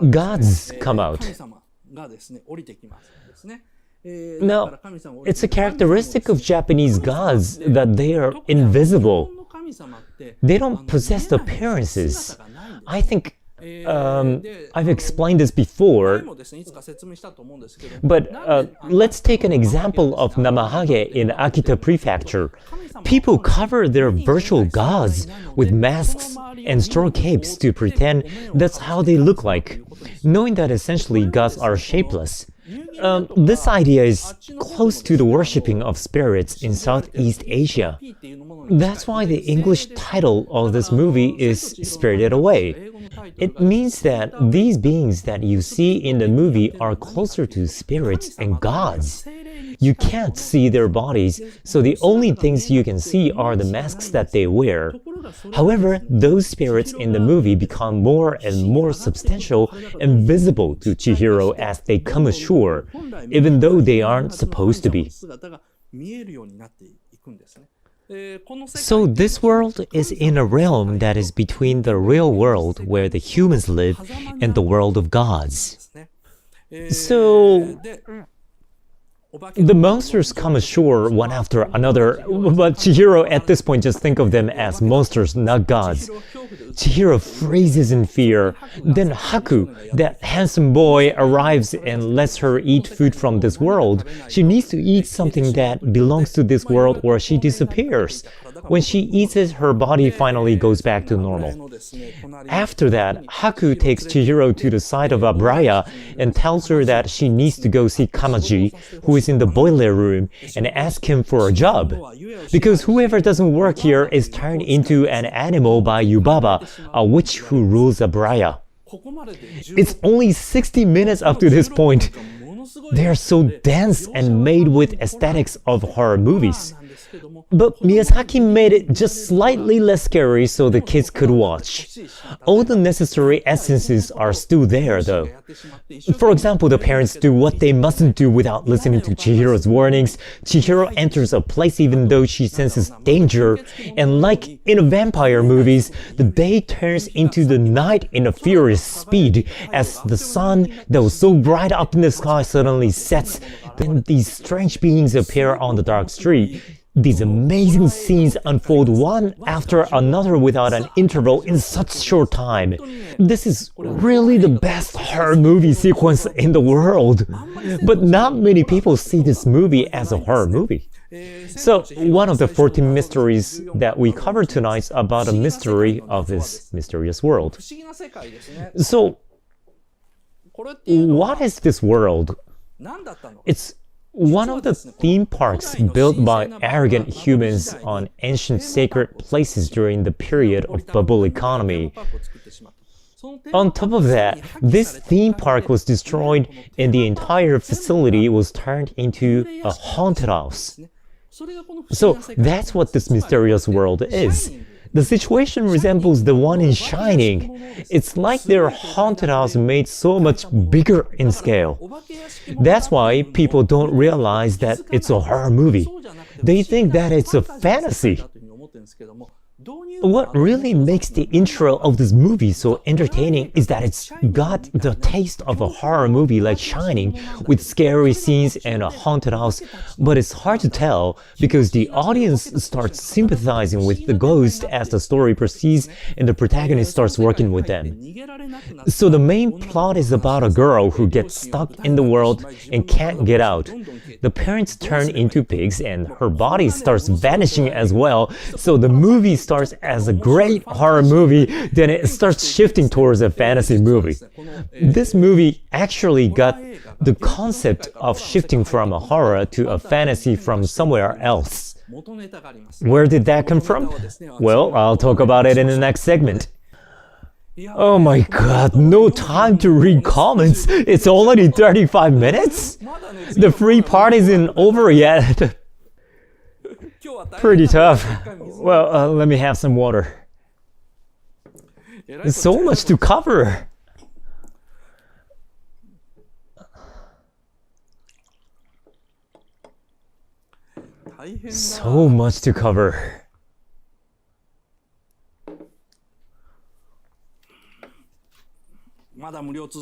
gods come out. Now, it's a characteristic of Japanese gods that they are invisible. They don't possess appearances. I think I've explained this before, but let's take an example of Namahage in Akita Prefecture. People cover their virtual gods with masks and straw capes to pretend that's how they look like, knowing that essentially gods are shapeless. This idea is close to the worshipping of spirits in Southeast Asia. That's why the English title of this movie is Spirited Away. It means that these beings that you see in the movie are closer to spirits and gods. You can't see their bodies, so the only things you can see are the masks that they wear. However, those spirits in the movie become more and more substantial and visible to Chihiro as they come ashore, even though they aren't supposed to be. So this world is in a realm that is between the real world where the humans live and the world of gods. So the monsters come ashore one after another, but Chihiro at this point just think of them as monsters, not gods. Chihiro freezes in fear. Then Haku, that handsome boy, arrives and lets her eat food from this world. She needs to eat something that belongs to this world or she disappears. When she eats it, her body finally goes back to normal. After that, Haku takes Chihiro to the side of Abraya and tells her that she needs to go see Kamaji, who is in the boiler room, and ask him for a job. Because whoever doesn't work here is turned into an animal by Yubaba, a witch who rules Abraya. It's only 60 minutes up to this point. They are so dense and made with aesthetics of horror movies. But Miyazaki made it just slightly less scary so the kids could watch. All the necessary essences are still there, though. For example, the parents do what they mustn't do without listening to Chihiro's warnings. Chihiro enters a place even though she senses danger, and like in vampire movies, the day turns into the night in a furious speed as the sun that was so bright up in the sky suddenly sets. Then these strange beings appear on the dark street. These amazing scenes unfold one after another without an interval in such short time. This is really the best horror movie sequence in the world. But not many people see this movie as a horror movie. So, one of the 14 mysteries that we cover tonight is about a mystery of this mysterious world. So, what is this world? It's one of the theme parks built by arrogant humans on ancient sacred places during the period of bubble economy. On top of that, this theme park was destroyed and the entire facility was turned into a haunted house. So that's what this mysterious world is. The situation resembles the one in Shining. It's like their haunted house made so much bigger in scale. That's why people don't realize that it's a horror movie. They think that it's a fantasy. What really makes the intro of this movie so entertaining is that it's got the taste of a horror movie like Shining, with scary scenes and a haunted house, but it's hard to tell because the audience starts sympathizing with the ghost as the story proceeds and the protagonist starts working with them. So the main plot is about a girl who gets stuck in the world and can't get out. The parents turn into pigs and her body starts vanishing as well, so the movie starts as a great horror movie, then it starts shifting towards a fantasy movie. This movie actually got the concept of shifting from a horror to a fantasy from somewhere else. Where did that come from? Well, I'll talk about it in the next segment. Oh my god, no time to read comments. It's already 35 minutes? The free part isn't over yet. Pretty tough. Well, let me have some water. There's so much to cover. So much to cover.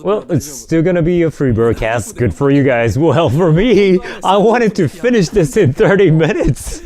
Well, it's still gonna be a free broadcast. Good for you guys. Well, for me, I wanted to finish this in 30 minutes.